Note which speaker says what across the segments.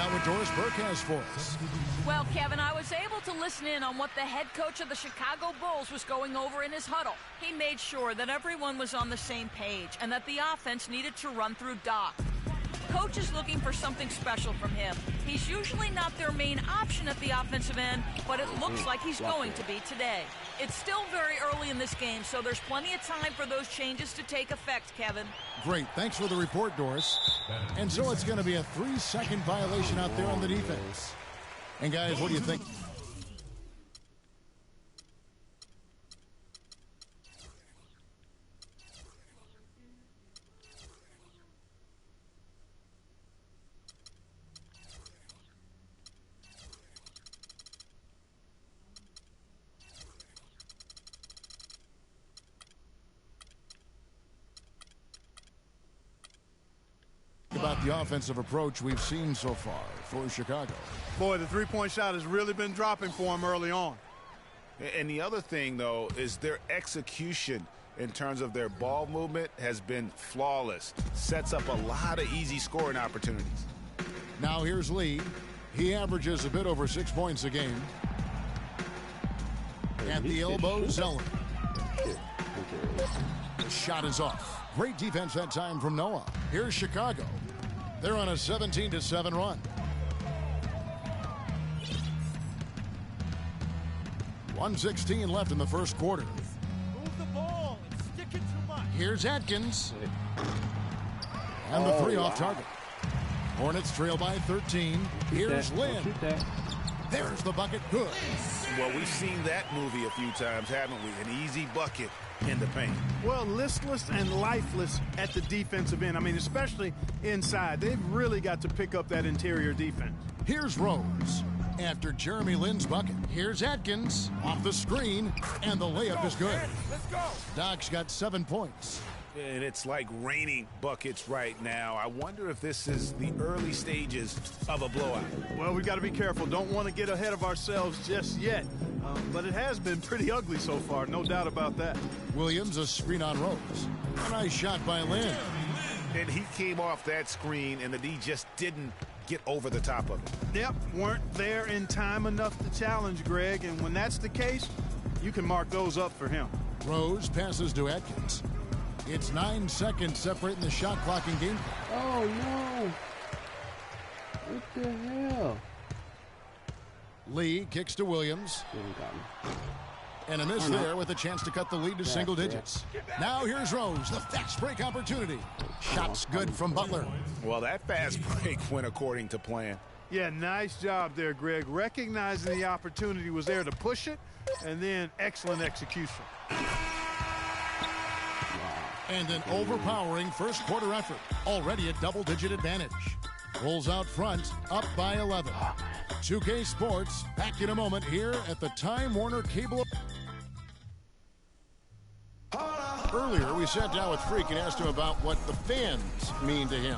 Speaker 1: out what Doris Burke has for us.
Speaker 2: Well, Kevin, I was able to listen in on what the head coach of the Chicago Bulls was going over in his huddle. He made sure that everyone was on the same page and that the offense needed to run through Doc. Coach is looking for something special from him. He's usually not their main option at the offensive end, but it looks like he's going to be today. It's still very early in this game, so there's plenty of time for those changes to take effect, Kevin.
Speaker 1: Great. Thanks for the report, Doris. And so it's going to be a 3-second violation out there on the defense. And, guys, what do you think? About the offensive approach we've seen so far for Chicago.
Speaker 3: Boy, the three-point shot has really been dropping for him early on.
Speaker 4: And the other thing, though, is their execution in terms of their ball movement has been flawless. Sets up a lot of easy scoring opportunities.
Speaker 1: Now here's Lee. He averages a bit over 6 points a game. At the elbow, Zeller. The shot is off. Great defense that time from Noah. Here's Chicago. They're on a 17-7 run. 1:16 left in the first quarter.
Speaker 5: Move the ball and stick it to Mike.
Speaker 1: Here's Atkins. And the three off target. Hornets trail by 13. Here's Lynn. There's the bucket. Good.
Speaker 4: Well, we've seen that movie a few times, haven't we? An easy bucket in the paint.
Speaker 3: Well, listless and lifeless at the defensive end. I mean, especially inside. They've really got to pick up that interior defense.
Speaker 1: Here's Rose. After Jeremy Lin's bucket. Here's Atkins off the screen, and the layup is good.
Speaker 5: Let's go.
Speaker 1: Doc's got 7 points.
Speaker 4: And it's like raining buckets right now. I wonder if this is the early stages of a blowout.
Speaker 3: Well, we've got to be careful. Don't want to get ahead of ourselves just yet. But it has been pretty ugly so far, no doubt about that.
Speaker 1: Williams, a screen on Rose. A nice shot by Lin.
Speaker 4: And he came off that screen, and the D just didn't get over the top of it.
Speaker 3: Yep, weren't there in time enough to challenge Greg. And when that's the case, you can mark those up for him.
Speaker 1: Rose passes to Atkins. It's 9 seconds separating the shot clock and game.
Speaker 6: Oh, no. What the hell?
Speaker 1: Lee kicks to Williams. And a miss there with a chance to cut the lead to single digits. Now here's Rose, the fast break opportunity. Shots good from Butler.
Speaker 4: Well, that fast break went according to plan.
Speaker 3: Yeah, nice job there, Greg. Recognizing the opportunity was there to push it, and then excellent execution.
Speaker 1: And an overpowering first quarter effort. Already a double-digit advantage. Bulls out front, up by 11. 2K Sports, back in a moment here at the Time Warner Cable. Earlier, we sat down with Freak and asked him about what the fans mean to him.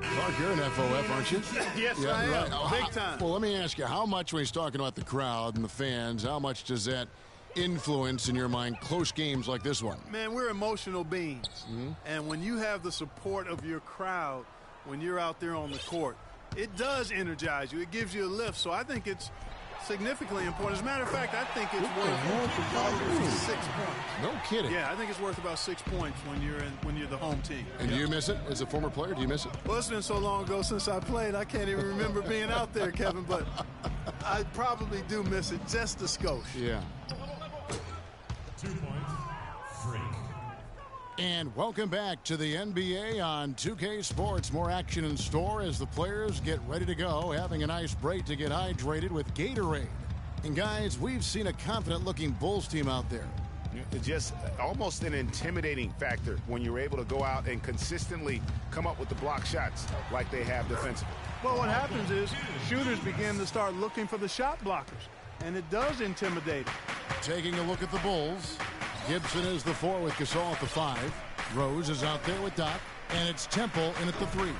Speaker 1: Clark, you're an FOF, aren't you?
Speaker 3: Yes, yeah, I am. Right. Big time.
Speaker 1: Well, let me ask you, how much, when he's talking about the crowd and the fans, how much does that influence, in your mind, close games like this one?
Speaker 3: Man, we're emotional beings. And when you have the support of your crowd, when you're out there on the court, it does energize you. It gives you a lift. So I think it's significantly important. As a matter of fact, I think it's worth 6 points.
Speaker 1: No kidding.
Speaker 3: Yeah, I think it's worth about 6 points when you're the home team.
Speaker 1: And do you miss it as a former player? Do you miss it?
Speaker 3: Well, it's been so long ago since I played, I can't even remember being out there, Kevin. But I probably do miss it just a skosh.
Speaker 1: Yeah.
Speaker 5: 2 points. Freak.
Speaker 1: And welcome back to the NBA on 2K Sports. More action in store as the players get ready to go, having a nice break to get hydrated with Gatorade. And guys, we've seen a confident-looking Bulls team out there.
Speaker 4: It's just almost an intimidating factor when you're able to go out and consistently come up with the block shots like they have defensively.
Speaker 3: Well, what happens is shooters begin to start looking for the shot blockers, and it does intimidate them.
Speaker 1: Taking a look at the Bulls. Gibson is the 4 with Gasol at the 5. Rose is out there with Doc. And it's Temple in at the 3.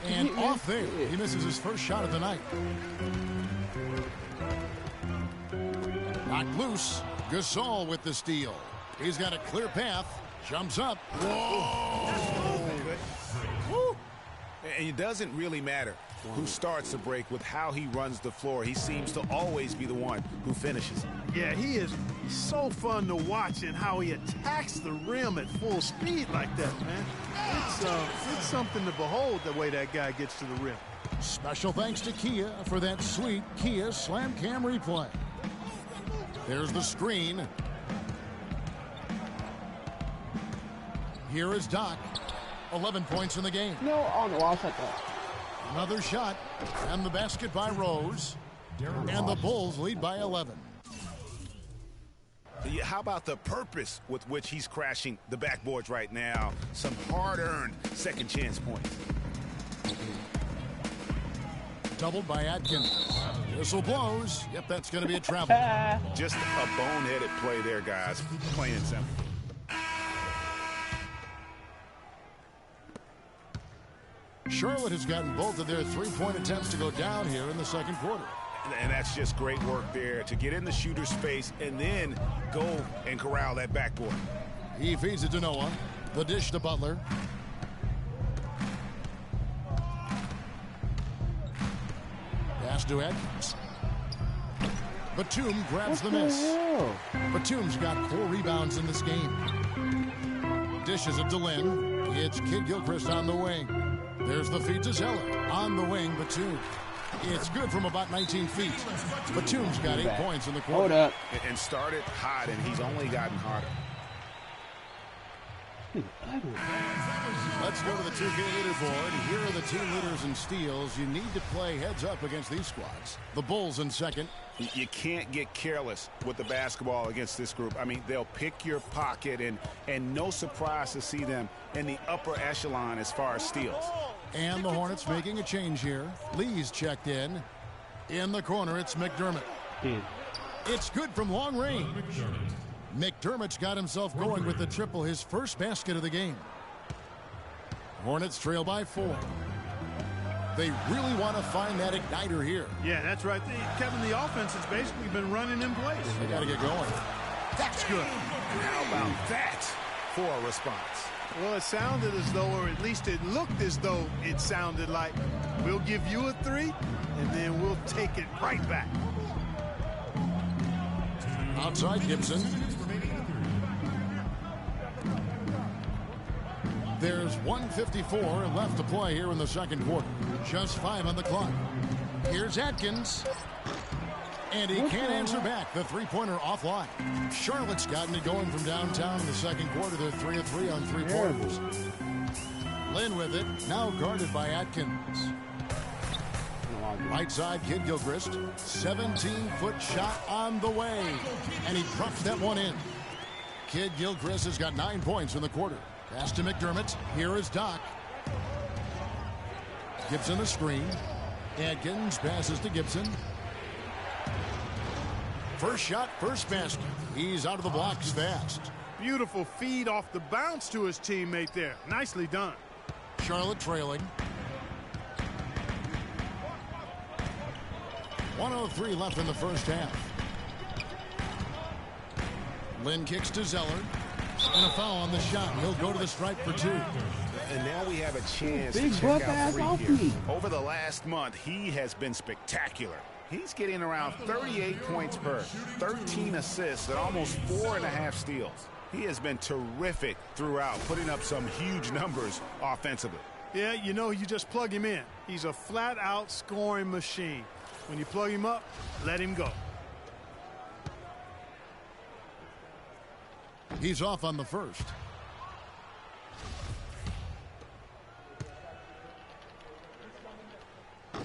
Speaker 1: And off there, he misses his first shot of the night. Knocked loose. Gasol with the steal. He's got a clear path. Jumps up. Whoa!
Speaker 4: Woo. And it doesn't really matter who starts the break with how he runs the floor. He seems to always be the one who finishes.
Speaker 3: Yeah, he is so fun to watch and how he attacks the rim at full speed like that, man. It's something to behold the way that guy gets to the rim.
Speaker 1: Special thanks to Kia for that sweet Kia Slam Cam replay. There's the screen. Here is Doc. 11 points in the game.
Speaker 6: No, oh no, I'll shut that.
Speaker 1: Another shot, and the basket by Rose. And the Bulls lead by 11.
Speaker 4: How about the purpose with which he's crashing the backboards right now? Some hard-earned second chance points.
Speaker 1: Doubled by Atkins. Whistle blows. Yep, that's going to be a travel.
Speaker 4: Just a boneheaded play there, guys. Plain and simple.
Speaker 1: Charlotte has gotten both of their three-point attempts to go down here in the second quarter.
Speaker 4: And that's just great work there to get in the shooter's space and then go and corral that backboard.
Speaker 1: He feeds it to Noah. The dish to Butler. Pass to Atkins. Batum grabs the miss. Batum's got 4 rebounds in this game. Dishes it to Lynn. It's Kid Gilchrist on the wing. There's the feed to Zeller. On the wing, Batum. It's good from about 19 feet. Batum's got 8 points in the quarter.
Speaker 6: Hold up.
Speaker 4: And started hot, and he's only gotten harder.
Speaker 1: Let's go to the 2K leaderboard. Here are the team leaders in steals. You need to play heads up against these squads. The Bulls in second.
Speaker 4: You can't get careless with the basketball against this group. I mean, they'll pick your pocket, and no surprise to see them in the upper echelon as far as steals.
Speaker 1: And the Hornets making a change here. Lee's checked in. In the corner, it's McDermott. It's good from long range. McDermott's got himself going with the triple, his first basket of the game. Hornets trail by 4. They really want to find that igniter here.
Speaker 3: Yeah, that's right. Kevin, the offense has basically been running in place.
Speaker 1: They got to get going. That's good.
Speaker 4: How about that for a response?
Speaker 3: Well, it sounded as though, or at least it looked as though it sounded like, we'll give you a 3, and then we'll take it right back.
Speaker 1: Outside Gibson. There's 1:54 left to play here in the second quarter. Just 5 on the clock. Here's Atkins. And he can't answer back. The three-pointer offline. Charlotte's gotten it going from downtown in the second quarter. They're 3 of 3 on three-pointers. Lynn with it. Now guarded by Atkins. Right side, Kid Gilchrist. 17-foot shot on the way. And he drops that one in. Kid Gilchrist has got 9 points in the quarter. Pass to McDermott. Here is Doc. Gibson the screen. Atkins passes to Gibson. First shot, first basket. He's out of the blocks fast.
Speaker 3: Beautiful feed off the bounce to his teammate there. Nicely done.
Speaker 1: Charlotte trailing. 1:03 left in the first half. Lynn kicks to Zeller. And a foul on the shot. He'll go to the stripe for 2.
Speaker 4: And now we have a chance
Speaker 6: Big
Speaker 4: to check
Speaker 6: buff
Speaker 4: out
Speaker 6: ass
Speaker 4: 3
Speaker 6: off
Speaker 4: here.
Speaker 6: me.
Speaker 4: Over the last month, he has been spectacular. He's getting around 38 points per, 13 assists, and almost 4.5 steals. He has been terrific throughout, putting up some huge numbers offensively.
Speaker 3: Yeah, you know, you just plug him in. He's a flat-out scoring machine. When you plug him up, let him go.
Speaker 1: He's off on the first.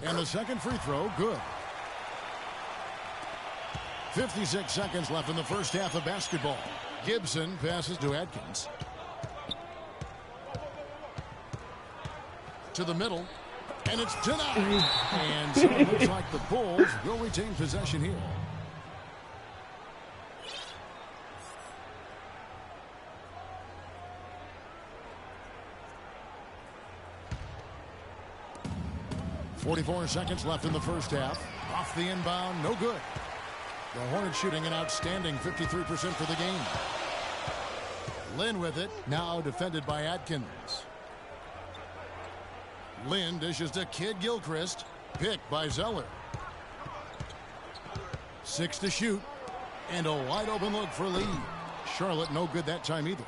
Speaker 1: And the second free throw, good. 56 seconds left in the first half of basketball. Gibson passes to Atkins. To the middle. And it's denied. And so it looks like the Bulls will retain possession here. .44 seconds left in the first half. Off the inbound, no good. The Hornets shooting an outstanding 53% for the game. Lynn with it, now defended by Atkins. Lynn dishes to Kid Gilchrist, picked by Zeller. 6 to shoot, and a wide open look for Lee. Charlotte no good that time either.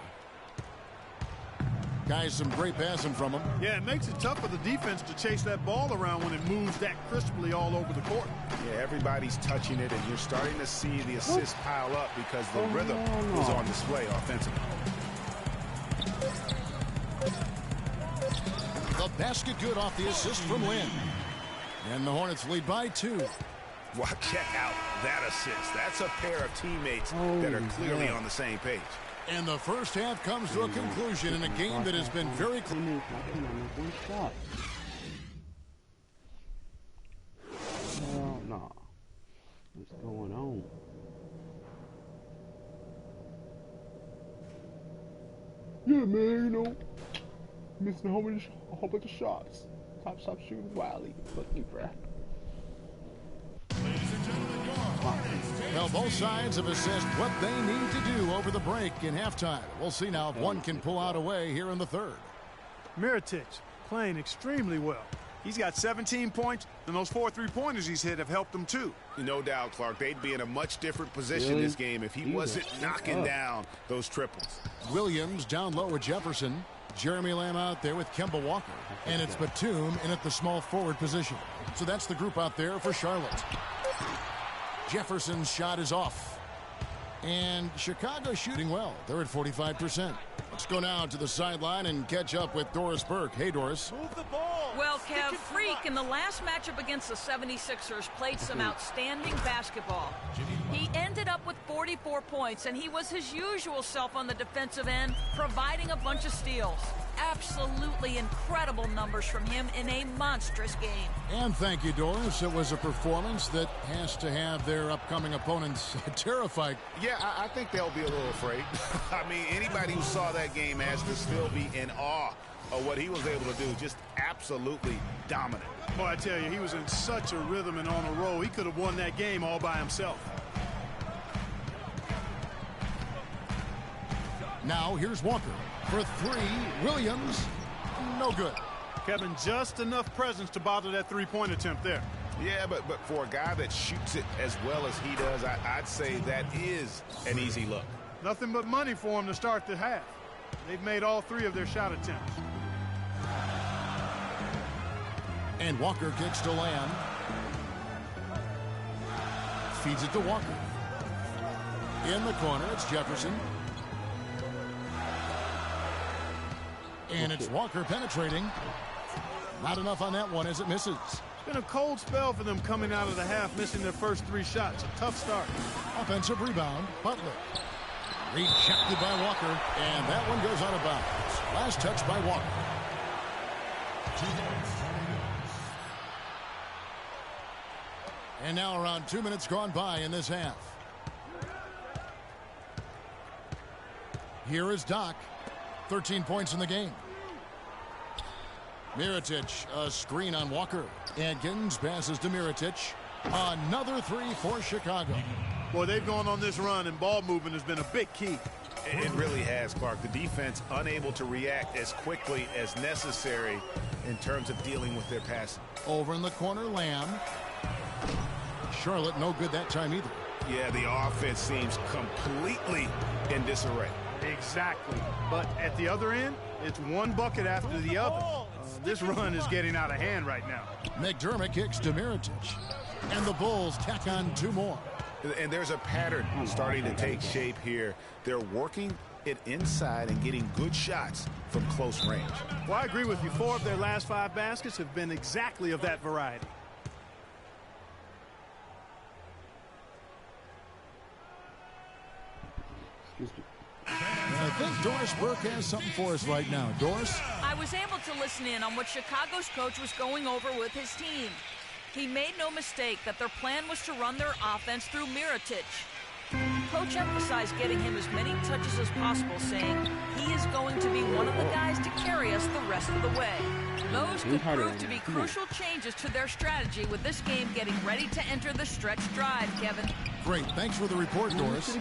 Speaker 1: Guys, some great passing from him.
Speaker 3: Yeah, it makes it tough for the defense to chase that ball around when it moves that crisply all over the court.
Speaker 4: Yeah, everybody's touching it, and you're starting to see the assists pile up because the rhythm is on display offensively.
Speaker 1: The basket good off the assist from Lynn. And the Hornets lead by 2.
Speaker 4: Well, check out that assist. That's a pair of teammates that are clearly on the same page.
Speaker 1: And the first half comes to a conclusion in a game that has been very close.
Speaker 6: Hell no. What's going on? Yeah, man, you know, missing a whole bunch of shots. Top shooting wildly. Fuck you, bruh.
Speaker 1: Well, both sides have assessed what they need to do over the break in halftime. We'll see now if one can pull out a way here in the third.
Speaker 3: Mirotic playing extremely well. He's got 17 points, and those 4 3-pointers he's hit have helped him too.
Speaker 4: No doubt, Clark. They'd be in a much different position this game if he wasn't knocking down those triples.
Speaker 1: Williams down low with Jefferson. Jeremy Lamb out there with Kemba Walker. And it's Batum in at the small forward position. So that's the group out there for Charlotte. Jefferson's shot is off. And Chicago shooting well. They're at 45%. Let's go now to the sideline and catch up with Doris Burke. Hey, Doris.
Speaker 5: Move the ball.
Speaker 2: Well, Kev, Freak in the last matchup against the 76ers played some outstanding basketball. He ended up with 44 points, and he was his usual self on the defensive end, providing a bunch of steals. Absolutely incredible numbers from him in a monstrous game.
Speaker 1: And thank you, Doris. It was a performance that has to have their upcoming opponents terrified.
Speaker 4: Yeah, I think they'll be a little afraid. I mean, anybody who saw that game has to still be in awe of what he was able to do. Just absolutely dominant.
Speaker 3: Boy, I tell you, he was in such a rhythm and on a roll. He could have won that game all by himself.
Speaker 1: Now here's Walker for 3. Williams, no good.
Speaker 3: Kevin, just enough presence to bother that 3-point attempt there.
Speaker 4: Yeah, but for a guy that shoots it as well as he does, I'd say that is an easy look.
Speaker 3: Nothing but money for him to start the half. They've made all 3 of their shot attempts.
Speaker 1: And Walker kicks to Lamb. Feeds it to Walker. In the corner, it's Jefferson. And it's Walker penetrating. Not enough on that one as it misses.
Speaker 3: It's been a cold spell for them coming out of the half, missing their first 3 shots. A tough start.
Speaker 1: Offensive rebound, Butler. Rejected by Walker, and that one goes out of bounds. Last touch by Walker. And now around 2 minutes gone by in this half. Here is Doc. 13 points in the game. Mirotic, a screen on Walker. Atkins passes to Mirotic. Another 3 for Chicago.
Speaker 3: Boy, they've gone on this run, and ball movement has been a big key.
Speaker 4: It really has, Clark. The defense unable to react as quickly as necessary in terms of dealing with their passing.
Speaker 1: Over in the corner, Lamb. Charlotte no good that time either.
Speaker 4: Yeah, the offense seems completely in disarray.
Speaker 3: Exactly. But at the other end, it's one bucket after the other. This run is getting out of hand right now.
Speaker 1: McDermott kicks to Mirotic. And the Bulls tack on 2 more.
Speaker 4: And there's a pattern starting to take shape here. They're working it inside and getting good shots from close range.
Speaker 3: Well, I agree with you. 4 of their last 5 baskets have been exactly of that variety.
Speaker 1: I think Doris Burke has something for us right now. Doris?
Speaker 2: I was able to listen in on what Chicago's coach was going over with his team. He made no mistake that their plan was to run their offense through Mirotic. Coach emphasized getting him as many touches as possible, saying he is going to be one of the guys to carry us the rest of the way. Those could prove to be crucial changes to their strategy with this game getting ready to enter the stretch drive, Kevin.
Speaker 1: Great. Thanks for the report, Doris.